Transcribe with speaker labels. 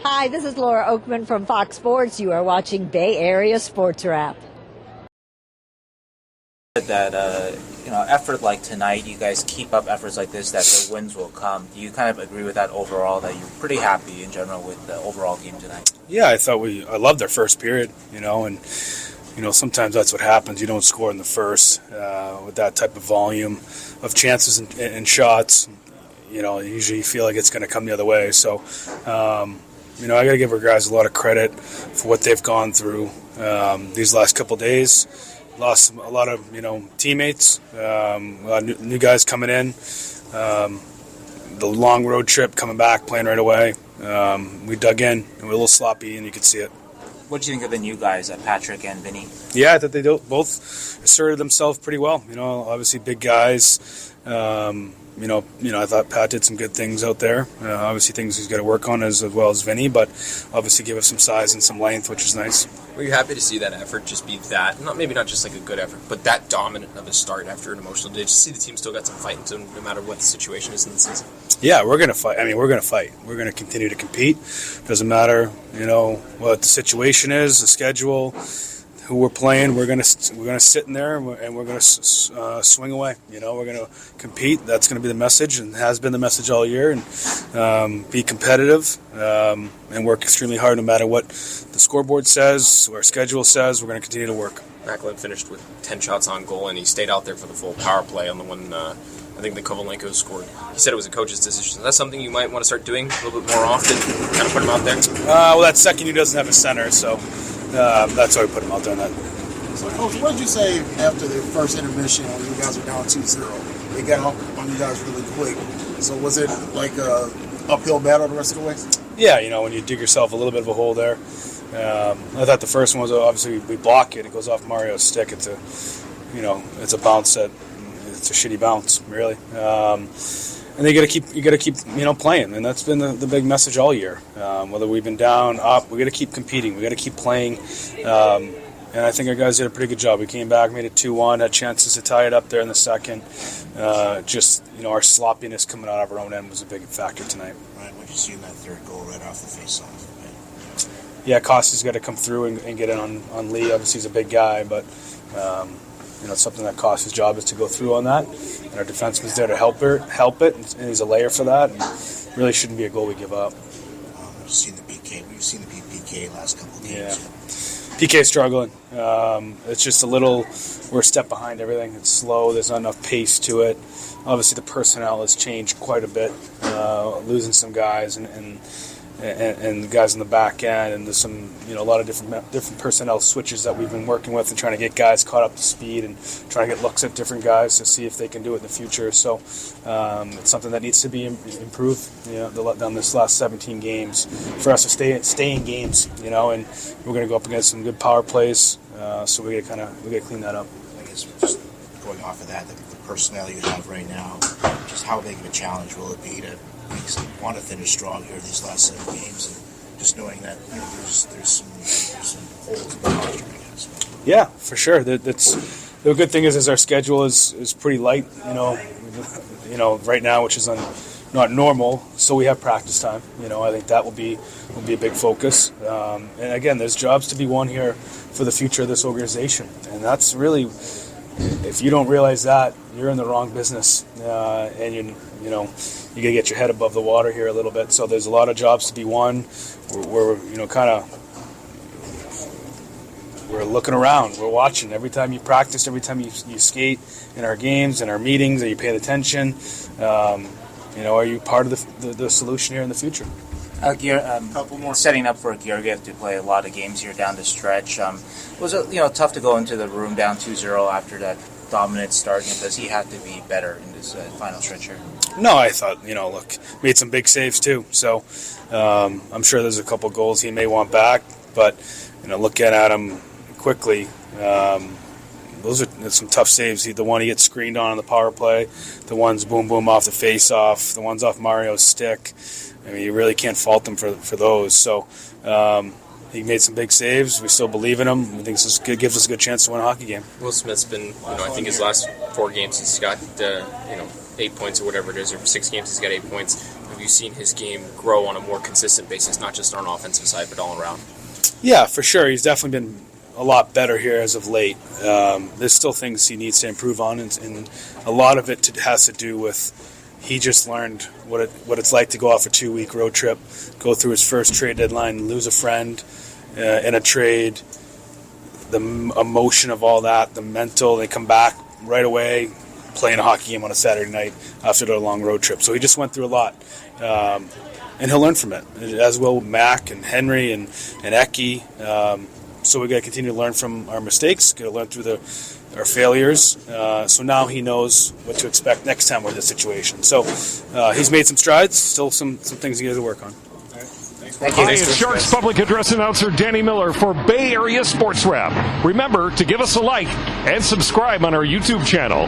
Speaker 1: Hi, this is Laura Oakman from Fox Sports. You are watching Bay Area Sports Wrap.
Speaker 2: That effort like tonight, you guys keep up efforts like this, that the wins will come. Do you kind of agree with that overall, that you're pretty happy in general with the overall game tonight?
Speaker 3: Yeah, I loved our first period, and sometimes that's what happens. You don't score in the first with that type of volume of chances and shots. Usually you feel like it's going to come the other way. So, I got to give our guys a lot of credit for what they've gone through these last couple days. Lost a lot of teammates, a lot of new guys coming in. The long road trip, coming back, playing right away. We dug in, and we were a little sloppy, and you could see it.
Speaker 2: What do you think of the new guys, Patrick and Vinny?
Speaker 3: Yeah, I thought they both asserted themselves pretty well. Obviously big guys. I thought Pat did some good things out there. Obviously things he's got to work on as well as Vinny, but obviously give us some size and some length, which is nice.
Speaker 4: Were you happy to see that effort just be that, maybe not just like a good effort, but that dominant of a start after an emotional day? Did you see the team still got some fight into no matter what the situation is in the season?
Speaker 3: Yeah, we're going to fight. We're going to fight. We're going to continue to compete. Doesn't matter, what the situation is, the schedule, who we're playing. We're gonna sit in there and we're gonna swing away. We're gonna compete. That's gonna be the message, and has been the message all year. And be competitive and work extremely hard, no matter what the scoreboard says or our schedule says. We're gonna continue to work.
Speaker 4: Macklin finished with 10 shots on goal, and he stayed out there for the full power play on the one. I think the Kovalenko scored. He said it was a coach's decision. Is that something you might want to start doing a little bit more often? Kind of put him out there.
Speaker 3: Well, that second he doesn't have a center, so. That's why we put him out there on that.
Speaker 5: So, Coach, what did you say after the first intermission when you guys were down 2-0? They got up on you guys really quick. So was it like a uphill battle the rest of the way?
Speaker 3: Yeah, when you dig yourself a little bit of a hole there. I thought the first one was obviously we block it. It goes off Mario's stick. It's a bounce it's a shitty bounce, really. And you got to keep playing, and that's been the big message all year. Whether we've been down, up, we got to keep competing. We got to keep playing, and I think our guys did a pretty good job. We came back, made it 2-1, had chances to tie it up there in the second. Our sloppiness coming out of our own end was a big factor tonight.
Speaker 5: Right, what you see in that third goal right off the face-off. Right?
Speaker 3: Yeah, Costa's got to come through and get in on Lee. Obviously, he's a big guy, but. It's something that Costa's job is to go through on that, and our defenseman's there to help it, and he's a layer for that, and really shouldn't be a goal we give up.
Speaker 5: We've seen the PK last couple of games.
Speaker 3: Yeah. PK struggling. It's just we're a step behind everything. It's slow. There's not enough pace to it. Obviously, the personnel has changed quite a bit, losing some guys and guys in the back end, and there's some a lot of different personnel switches that we've been working with and trying to get guys caught up to speed and trying to get looks at different guys to see if they can do it in the future. So it's something that needs to be improved. On this last 17 games for us to stay in games. And we're going to go up against some good power plays. So we got to clean that up.
Speaker 5: I guess just going off of that, the personnel you have right now, just how big of a challenge will it be to want to finish strong here these last 7 games, and just knowing that there's some holes in the roster, I guess.
Speaker 3: Yeah, for sure. That's the good thing is our schedule is pretty light. Right now, which is not normal. So we have practice time. I think that will be a big focus. And again, there's jobs to be won here for the future of this organization, and that's really. If you don't realize that, you're in the wrong business, and you got to get your head above the water here a little bit. So there's a lot of jobs to be won. We're looking around. We're watching every time you practice, every time you skate in our games, in our meetings. Are you paying attention? Are you part of the solution here in the future?
Speaker 2: Couple more. Setting up for Georgiev to play a lot of games here down the stretch. Was it tough to go into the room down 2-0 after that dominant start? Does he have to be better in this final stretch here?
Speaker 3: No, I thought made some big saves too. So I'm sure there's a couple goals he may want back, but looking at him quickly. Those are some tough saves. The one he gets screened on the power play, the ones boom off the face-off, the ones off Mario's stick. You really can't fault them for those. So he made some big saves. We still believe in him. We think this gives us a good chance to win a hockey game.
Speaker 4: Will Smith's been, I think his last 4 games he's got, 8 points or whatever it is, or 6 games he's got 8 points. have you seen his game grow on a more consistent basis, not just on an offensive side, but all around?
Speaker 3: Yeah, for sure. He's definitely been a lot better here as of late. There's still things he needs to improve on, and a lot of it has to do with he just learned what it's like to go off a 2-week road trip, go through his first trade deadline, lose a friend in a trade, the emotion of all that, the mental. They come back right away, playing a hockey game on a Saturday night after their long road trip. So he just went through a lot, and he'll learn from it, as will Mac and Henry and Eki. So we got to continue to learn from our mistakes, got to learn through our failures. So now he knows what to expect next time we're in this situation. So he's made some strides, still some things he has to work on.
Speaker 2: Thank you.
Speaker 6: Hi, it's Sharks Public Address announcer Danny Miller for Bay Area Sports Wrap. Remember to give us a like and subscribe on our YouTube channel.